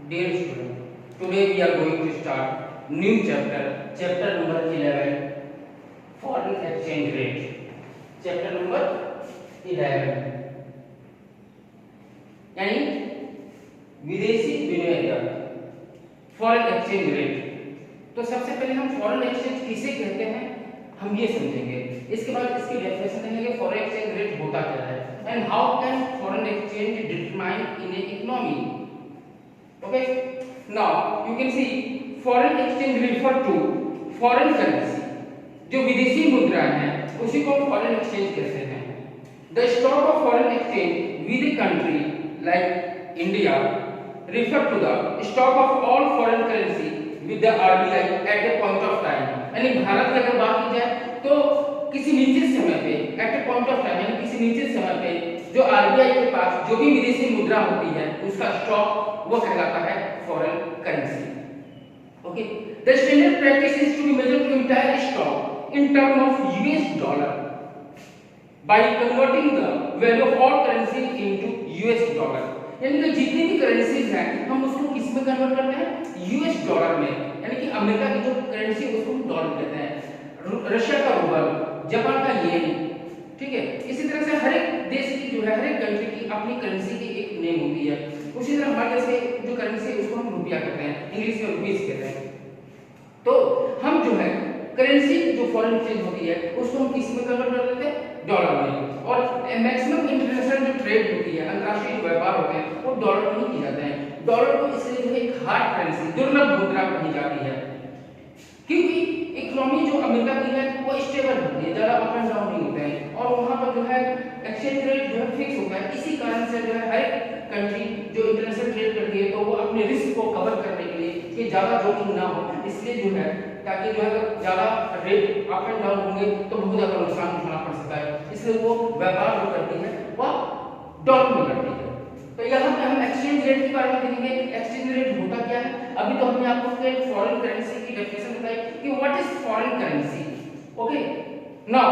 Dear student, today we are going to start new chapter number 11, foreign exchange rate. Chapter number 11 यानी विदेशी विनिमय दर, foreign exchange rate. तो सबसे पहले हम फॉरेन एक्सचेंज किसे कहते हैं हम ये समझेंगे। इसके बाद इसकी डेफिनेशन देखेंगे फॉरेन एक्सचेंज रेट होता क्या है and how can foreign exchange determine in a economy. Okay, now you can see foreign exchange refer to foreign currency, जो विदेशी मुद्रा है उसी को फॉरेन एक्सचेंज कहते हैं। The stock of foreign exchange with a country like India refer to the stock of all foreign currency with the RBI at a point of time। यानी भारत की अगर बात की जाए तो किसी निश्चित समय पे at a point of time यानी किसी निश्चित समय पे जो RBI के पास जो भी विदेशी मुद्रा होती है उसका स्टॉक वो कहलाता है foreign currency. Okay, the standard practice is to be measured to entire stock in term of US dollar by converting the value of all currency into US dollar. यानी कि जितनी भी करेंसीज हैं हम उसको किस में कन्वर्ट करते हैं यूएस डॉलर में। यानी कि अमेरिका की जो करेंसी है उसको हम डॉलर कहते हैं, रशिया का रूबल, जापान का येन, ठीक है। इसी तरह से हर एक देश की जो है हर एक कंट्री की अपनी करेंसी की एक नेम होती है। उसी तरह हमारे देश की जो करेंसी है उसको हम रुपया कहते हैं, इंग्लिश में रुपीस कहते हैं। तो हम जो है करेंसी जो फॉरेन एक्सचेंज होती है उसको हम किस में कन्वर्ट कर देते हैं डॉलर में। और मैक्सिमम इंटरनेशनल जो ट्रेड होती है, अंतरराष्ट्रीय जो व्यापार होते हैं वो डॉलर में ही किए जाते हैं। डॉलर को इसलिए जो है एक हार्ड करेंसी, दुर्लभ मुद्रा कही जाती है, क्योंकि इकोनॉमी जो अमेरिका की है वो स्टेबल होती है, ज्यादा अप एंड डाउन नहीं होते हैं और वहां पर जो है एक्सचेंज रेट जो है फिक्स होता है। इसी कारण से जो है हर कंट्री जो इंटरनेशनल ट्रेड करती है तो वो अपने रिस्क को कवर करने के लिए कि ज्यादा जोखिम ना हो, इसलिए जो है ताकि जो है ज्यादा रेट अप एंड डाउन होंगे तो बहुत ज्यादा नुकसान उठाना पड़ सकता है, इसलिए वो व्यापार जो करती है वो डॉलर में करती है। तो यहाँ पे हम एक्सचेंज रेट के बारे में देखेंगे। एक्सचेंज रेट होता क्या है। अभी तो हमने आपको फॉरेन करेंसी की डेफिनेशन बताई कि what is foreign currency. Okay, now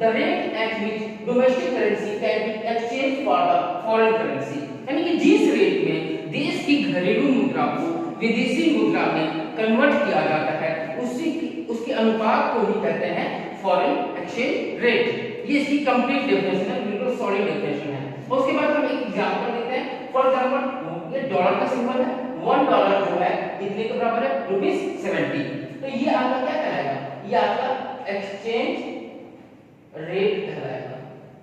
the rate at which domestic currency can be exchange for the foreign currency, यानी कि जिस रेट में देश की घरेलू मुद्रा को विदेशी मुद्रा में कन्वर्ट किया जाता है उसके अनुपात को ही कहते हैं फॉरेन एक्सचेंज रेट। ये इसकी कंप्लीट डेफिनेशन है, बिल्कुल सॉलिड डेफिनेशन है। उसके बाद हम एक एग्जांपल देते हैं। फॉर एग्जांपल ये डॉलर का सिंबल है, $1 जो है कितने के बराबर है ₹70। तो ये आपका क्या कहलाएगा, ये आपका एक्सचेंज रेट कहलाएगा।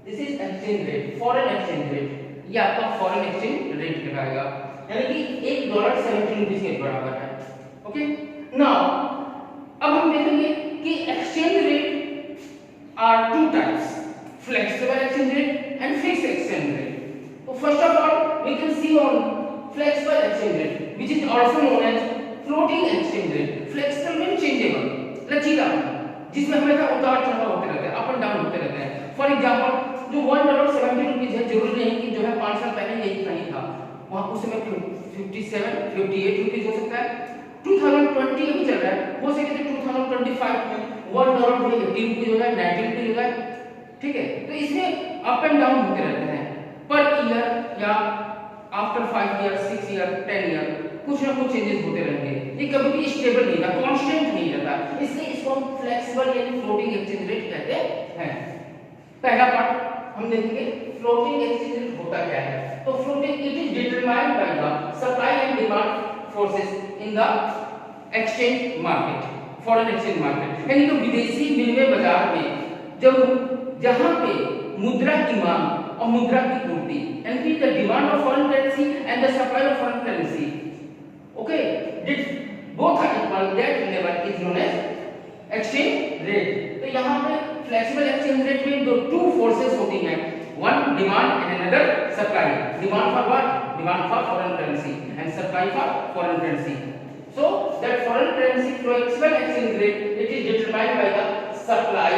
This is exchange rate, foreign exchange rate, ये आपका फॉरेन एक्सचेंज रेट कहलाएगा, यानी कि $1 ₹70 के बराबर है। ओके, नाउ अब हम देखेंगे कि exchange rate are two types, flexible exchange rate and fixed exchange rate. तो first of all we can see on flexible exchange rate which is also known as floating exchange rate. Flexible means changeable, लचीला, जिसमें हमेशा उतार चढ़ाव होते रहते हैं, up and down होते रहते हैं। फॉर एग्जांपल जो $1 ₹70 है, जरूरी नहीं कि जो है 5 साल पहले यही कहीं था, वहां उस समय 57 58 रुपीस हो सकता है। 2020 अभी चल रहा है, हो सके तो 2025 में $1 जो है 80 रुपीस हो जाए, 90 रुपीस हो जाए, ठीक है। तो इसमें अप एंड डाउन होते रहते हैं पर ईयर या आफ्टर 5 ईयर 6 ईयर 10 ईयर कुछ ना कुछ चेंजेस होते रहेंगे। ये कभी भी स्टेबल नहीं रहता, कांस्टेंट नहीं रहता, इसलिए इसको हम फ्लेक्सिबल यानी फ्लोटिंग एक्सचेंज रेट कहते हैं। पहला पार्ट हम देखेंगे फ्लोटिंग एक्सचेंज रेट होता क्या है। तो floating it is determined by the supply and demand forces in the exchange market, foreign exchange market, यानी कि विदेशी विनिमय बाजार में जब जहां पे मुद्रा की मांग और मुद्रा की पूर्ति, यानी कि the demand of foreign currency and the supply of foreign currency, okay, both are equal, that level is known as exchange rate. तो यहां पे फ्लेक्सिबल एक्सचेंज रेट में दो टू फोर्सेस होती हैं, one demand and another supply. Demand for what, demand for foreign currency and supply for foreign currency. So that foreign currency flexible exchange rate it is determined by the supply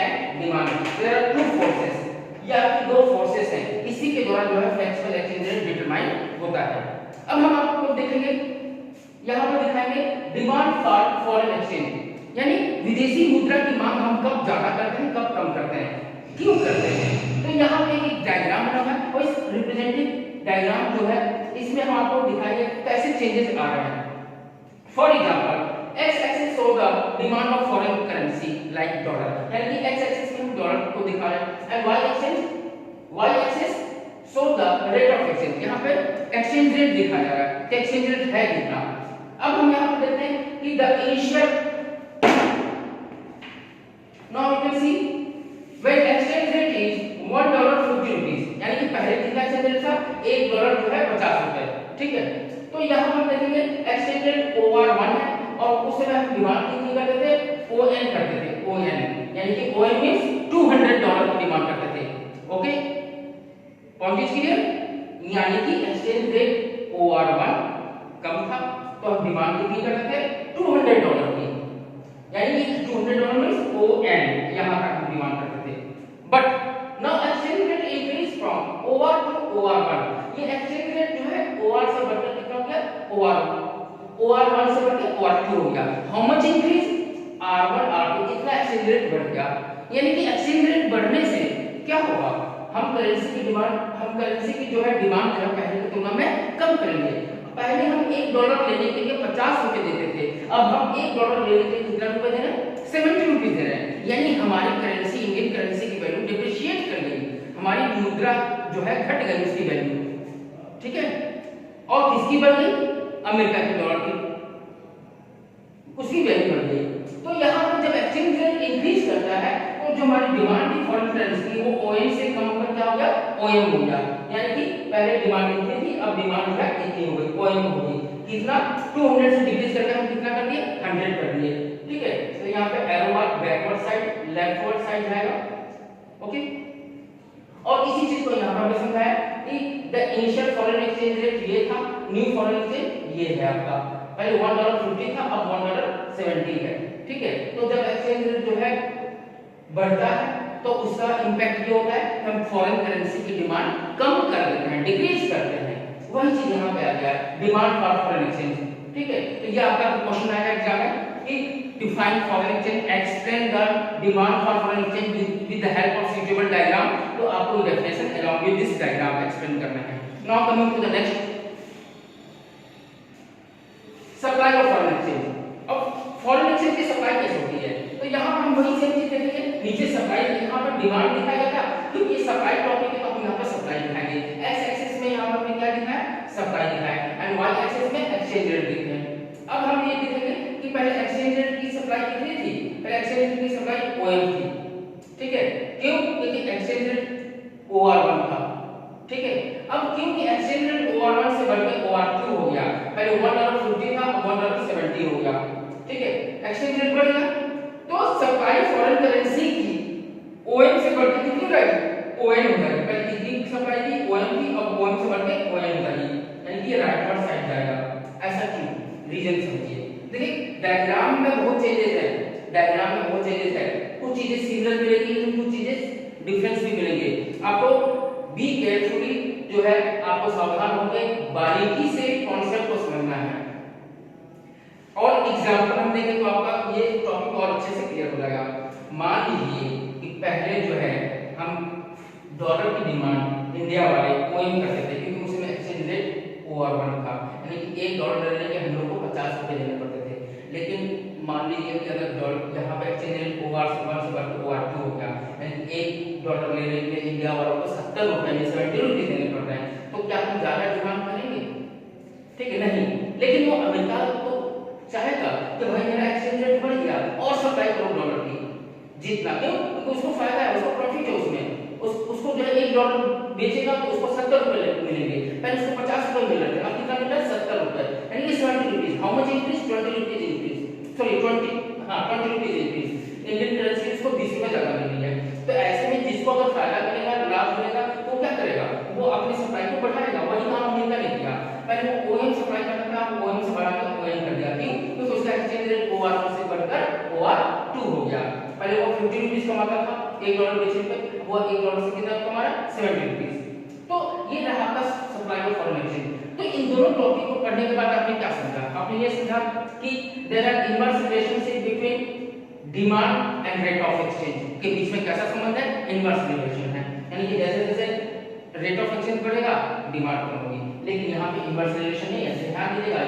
and demand. There are two forces. ये आपकी दो forces हैं, इसी के द्वारा जो है flexible exchange rate determine होता है। अब हम आपको देखेंगे, यहाँ पर दिखाएंगे डिमांड फॉर फॉरेन एक्सचेंज, यानी विदेशी मुद्रा की मांग हम कब ज्यादा करते हैं कब कम करते हैं, क्यों करते हैं। तो यहाँ पे एक डायग्राम बना हुआ है और इस रिप्रेजेंटेटिव डायग्राम जो है इसमें हम आपको दिखाएंगे कैसे चेंजेस आ रहे हैं। For example x axis show the demand of foreign currency like dollar, यानी कि x एक्सिस में हम डॉलर को दिखा रहे हैं and y axis show the rate of exchange, यहां पे एक्सचेंज रेट दिखाया जा रहा है कि एक्सचेंज रेट है कितना। अब हम यहां पर देखते हैं कि the initial, now you can see when exchange rate is $1.50, यानी कि पहले कितना एक्सचेंज रेट था, $1 जो है 50 रुपए, ठीक है। तो यहां हम देखेंगे एक्सचेंज रेट OR1 है और उस समय हम डिमांड कितनी करते थे, ON करते थे, ON, यानी कि ON मींस $200 की डिमांड करते थे। ओके, पॉइंट इज क्लियर, यानी कि एक्सचेंज रेट OR1 कम था तो हम डिमांड कितनी करते थे, $200 की, यानी कि $200 मींस ON, यहां तक हम डिमांड करते थे। But now exchange rate increase from OR to OR1, ये एक्सचेंज रेट जो है OR से बढ़कर कितना हो गया, OR1 से बढ़कर OR2 हो गया। How much increase, R1 R2, कितना एक्सचेंज रेट बढ़ गया, यानी कि एक्सचेंज रेट बढ़ने से क्या होगा, हम करेंसी की जो है डिमांड जो है पहले की तुलना में कम करेंगे। पहले हम $1 लेने के लिए 50 रुपए देते थे, अब हम $1 लेने के लिए कितना रुपए दे रहे हैं, 70 रुपीस दे रहे हैं, यानी हमारी करेंसी, इंडियन करेंसी की वैल्यू डिप्रिशिएट कर गई, हमारी मुद्रा जो है घट गई उसकी वैल्यू, ठीक है। और किसकी बढ़ गई, अमेरिका के डॉलर की, उसकी वैल्यू बढ़ गई। तो यहाँ पर जब एक्सचेंज रेट इंक्रीज करता है तो जो हमारी डिमांड थी फॉरेन करेंसी की वो ON से कम होकर क्या हो गया, OM हो गया, यानी कि पहले डिमांड इतनी थी अब डिमांड जो है इतनी हो गई, OM हो गई। कितना, 200 से डिक्रीज करके हम कितना कर दिए, 100 कर दिए, ठीक है। तो यहाँ पे arrow mark backward side leftward side जाएगा, ओके। और इसी चीज को यहाँ पर हमने समझाया कि the initial foreign exchange rate ये था, न्यू फॉरेन एक्सचेंज ये है आपका, पहले $1.50 था अब $1.70 है, ठीक है। तो जब एक्सचेंज रेट जो है बढ़ता है तो उसका इंपैक्ट ये होता है कि हम फॉरेन करेंसी की डिमांड कम कर देते हैं, डिक्रीज करते हैं, वही चीज यहाँ पे आ गया डिमांड फॉर फॉरेन एक्सचेंज, ठीक है। तो ये आपका क्वेश्चन आएगा एग्जाम में कि define foreign exchange, explain the demand for foreign exchange with the help of suitable diagram, तो आपको definition along with this diagram explain करना है। Now coming to the next, supply of foreign exchange. अब foreign exchange की सप्लाई कैसे होती है, तो यहाँ हम वही सेम चीज देखेंगे, नीचे सप्लाई, यहाँ पर डिमांड दिखाया गया था क्योंकि ये सप्लाई टॉपिक है तो हम यहाँ पर सप्लाई दिखाएंगे। एक्स एक्सिस में यहाँ पर हमने क्या दिखाया है, सप्लाई दिखाया एंड वाई एक्सिस में एक्सचेंज रेट दिखे हैं। अब हम ये देखेंगे कि पहले एक्सचेंज रेट की सप्लाई कितनी थी, पहले एक्सचेंज रेट की सप्लाई OM थी, ठीक है, क्यों, क्योंकि एक्सचेंज रेट OR1 था, ठीक है। अब क्योंकि एक्सचेंज रेट OR1 से बढ़कर OR2 हो गया, पहले $1.50 था अब $1.70 हो गया, ठीक है, एक्सचेंज रेट बढ़ गया तो सप्लाई फॉरेन करेंसी की OM से बढ़कर कितनी हो गई, ON हो गई, पहले कितनी सप्लाई थी, OM थी, अब OM से बढ़कर ON हो गई, यानी कि राइटवर्ड साइड जाएगा। ऐसा क्यों, रीजन समझिए। देखिए डायग्राम में बहुत चेंजेस है, डायग्राम में बहुत चेंजेस है, कुछ चीजें सिमिलर मिलेंगी लेकिन कुछ चीजें डिफरेंस भी मिलेंगे। आपको बी केयरफुली जो है आपको सावधान होकर बारीकी से कॉन्सेप्ट को समझना है और एग्जांपल हम देंगे तो आपका ये टॉपिक और अच्छे से क्लियर हो जाएगा। मान लीजिए कि पहले जो है हम डॉलर की डिमांड इंडिया वाले OM करते थे क्योंकि उसमें एक्सचेंज रेट OR1 था, यानी कि $1 लेने के हम लोग को 50 रुपए देने पड़ते थे। लेकिन मान लीजिए कि अगर डॉलर यहाँ पे एक्सचेंज रेट OR1 से बढ़कर OR2 हो गया, यानी $1 लेने के लिए इंडिया वालों को 70 रुपए में 70 रुपए देने पड़ रहे हैं, तो क्या हम ज्यादा डिमांड करेंगे, ठीक है, नहीं। लेकिन वो अमेरिका तो चाहेगा कि भाई मेरा एक्सचेंज रेट बढ़ गया और सप्लाई करो डॉलर की, जितना क्यों, क्योंकि उसको फायदा है, उसको प्रॉफिट है उसमें, उसको जो है $1 बेचेगा तो उसको 70 रुपए मिलेंगे, पहले उसको 50 रुपए मिल रहे थे, अब कितना मिल रहा है, 70 रुपए, यानी कि 70 rupees. How much increase, 20 rupees increase, sorry 20 rupees increase, Indian currency उसको 20 रुपए ज्यादा मिल रही है। तो ऐसे में जिसको अगर फायदा मिलेगा, लाभ मिलेगा, वो क्या करेगा, वो अपनी सप्लाई को बढ़ाएगा, वही काम अमेरिका ने किया, पहले वो OM सप्लाई करता था, OM से बढ़ाकर ON कर दिया, क्यों, क्योंकि उसका एक्सचेंज रेट OR1 से बढ़कर OR2 हो गया। पहले वो 50 रुपीस कमाता था, $1 बेचने पे, वो $1 से कितना कमा रहा है, 70 रुपीस। तो ये रहा आपका सप्लाई ऑफ फॉरेन एक्सचेंज। तो इन दोनों टॉपिक को पढ़ने के बाद आपने क्या समझा, आपने ये समझा कि there are inverse relationship between demand and rate of exchange, के बीच में कैसा संबंध है, इनवर्स रिलेशन है, यानी कि जैसे जैसे रेट ऑफ एक्सचेंज बढ़ेगा डिमांड कम होगी, लेकिन यहाँ पे इनवर्स रिलेशन नहीं है, ध्यान दीजिएगा,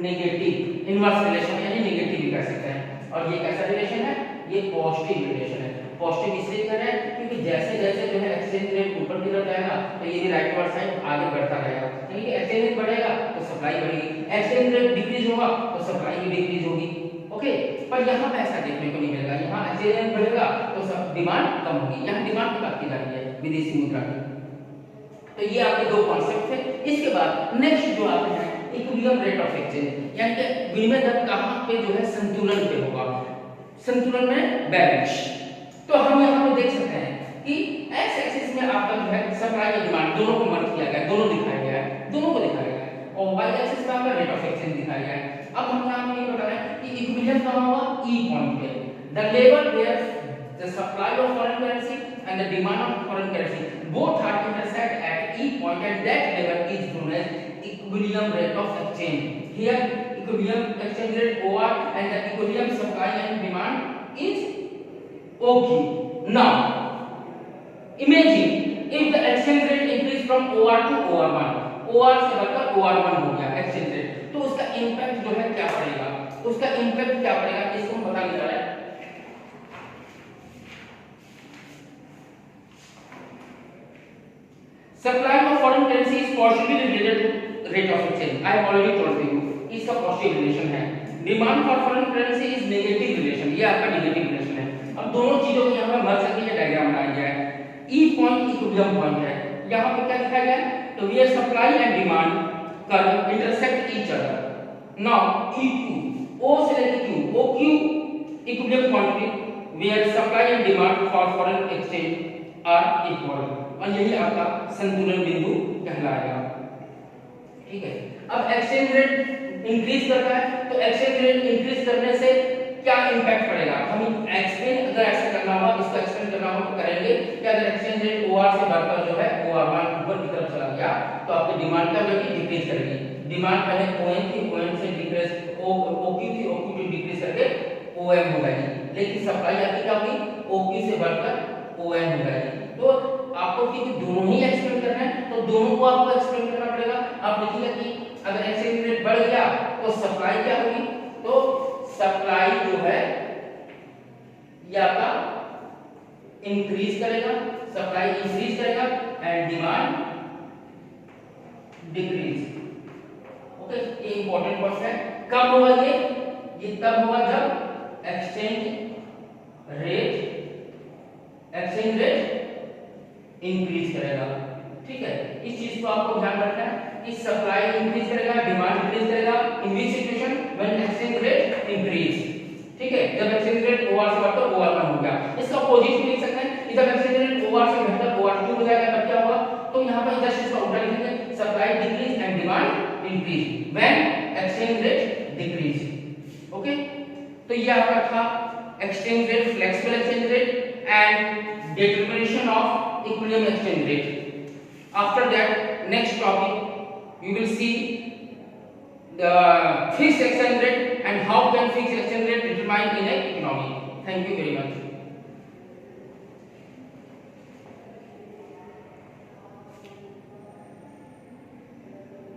नेगेटिव इनवर्स रिलेशन यानी नेगेटिव भी कह सकते हैं। और ये कैसा रिलेशन है? ये पॉजिटिव रिलेशन है। पॉजिटिव इसलिए कह रहे हैं क्योंकि जैसे जैसे जो है एक्सचेंज रेट ऊपर की तरफ जाएगा तो ये भी राइट वर्ड साइड आगे बढ़ता रहेगा, यानी कि एक्सचेंज रेट बढ़ेगा तो सप्लाई बढ़ेगी, एक्सचेंज रेट डिक्रीज होगा तो सप्लाई भी डिक्रीज होगी। ओके, पर यहाँ पे ऐसा देखने को नहीं मिलेगा, यहाँ एक्सचेंज रेट बढ़ेगा तो सब डिमांड कम होगी। यहाँ डिमांड की बात की जा रही है विदेशी मुद्रा की। तो ये आपके दो कॉन्सेप्ट थे। इसके बाद नेक्स्ट जो आते हैं इक्विलिब्रियम रेट ऑफ एक्सचेंज, यानी कि विनिमय दर कहाँ पे जो है संतुलन पे होगा, संतुलन में बैलेंस। तो हम यहाँ पे देख सकते हैं कि एक्स एक्सिस में आपका जो है सप्लाई और डिमांड दोनों को मर्ज किया गया है, दोनों दिखाया गया है, दोनों को दिखाया गया है, और वाई एक्सिस पे आपका रेट ऑफ एक्सचेंज दिखाया गया है। अब हम यहाँ पे ये बता रहे हैं कि इक्विलिब्रियम कहाँ होगा? ई पॉइंट पे, the level where the supply of foreign currency and the demand of foreign currency both are intersect at E point and that level is known as equilibrium rate of exchange. Here equilibrium exchange rate OR and the equilibrium supply and demand is OQ. Now imagine if the exchange rate increase from OR to OR1, OR से बढ़कर OR1 हो गया exchange rate, तो उसका impact जो है क्या पड़ेगा, उसका impact क्या पड़ेगा इसको हम बताने जा रहे हैं। Supply of foreign currency is positively related to rate of exchange. I have already told you इसका पॉजिटिव रिलेशन है। Demand for foreign currency is negative relation, ये आपका नेगेटिव रिलेशन है। अब दोनों चीजों को यहाँ पर मर्ज करके ये डायग्राम बनाया गया है। ई पॉइंट इक्विलिब्रियम पॉइंट है, यहाँ पे क्या दिखाया गया है? तो where supply and demand curve intersect each other. Now EQ, O से लेकर Q, OQ equilibrium quantity where supply and demand for foreign exchange are equal, और यही आपका संतुलन बिंदु कहलाएगा। ठीक है, अब एक्सचेंज रेट इंक्रीज करता है तो एक्सचेंज रेट इंक्रीज करने से क्या इंपैक्ट पड़ेगा, हम एक्सप्लेन अगर ऐसा करना होगा, इसको एक्सप्लेन करना होगा तो करेंगे कि अगर एक्सचेंज रेट OR से बढ़कर जो है OR1 ऊपर की तरफ चला गया तो आपकी डिमांड क्या होगी? डिक्रीज करेगी। डिमांड पहले ON थी, ON से डिक्रीज OQ थी, OQ से डिक्रीज करके OM हो जाएगी, लेकिन सप्लाई आपकी क्या होगी? OQ से बढ़कर OM हो जाएगी। तो आपको क्योंकि दोनों ही एक्सप्लेन करना है तो दोनों को आपको एक्सप्लेन करना पड़ेगा। आप लिखिएगा कि अगर एक्सचेंज रेट बढ़ गया तो सप्लाई क्या होगी? तो सप्लाई जो है ये आपका इंक्रीज करेगा, सप्लाई इंक्रीज करेगा एंड डिमांड डिक्रीज। ओके, ये इंपॉर्टेंट पॉइंट है। कब होगा ये तब होगा जब एक्सचेंज रेट इंक्रीज करेगा। ठीक है, इस चीज को आपको ध्यान रखना है कि सप्लाई इंक्रीज करेगा, डिमांड डिक्रीज करेगा in which situation? When exchange rate increase. ठीक है, जब एक्सचेंज रेट OR से बढ़कर OR1 हो गया। इसका अपोजिट भी लिख सकते हैं, जब एक्सचेंज रेट OR से घटकर OR2 हो जाएगा तब क्या होगा? तो यहाँ पर जस्ट इसका उल्टा लिखेंगे, supply decrease and demand increase when exchange rate decrease. Okay, तो ये आपका था exchange rate, flexible exchange rate and determination of equilibrium exchange rate. After that, next topic we will see the fixed exchange rate and how can fixed exchange rate determine in a economy. Thank you very much.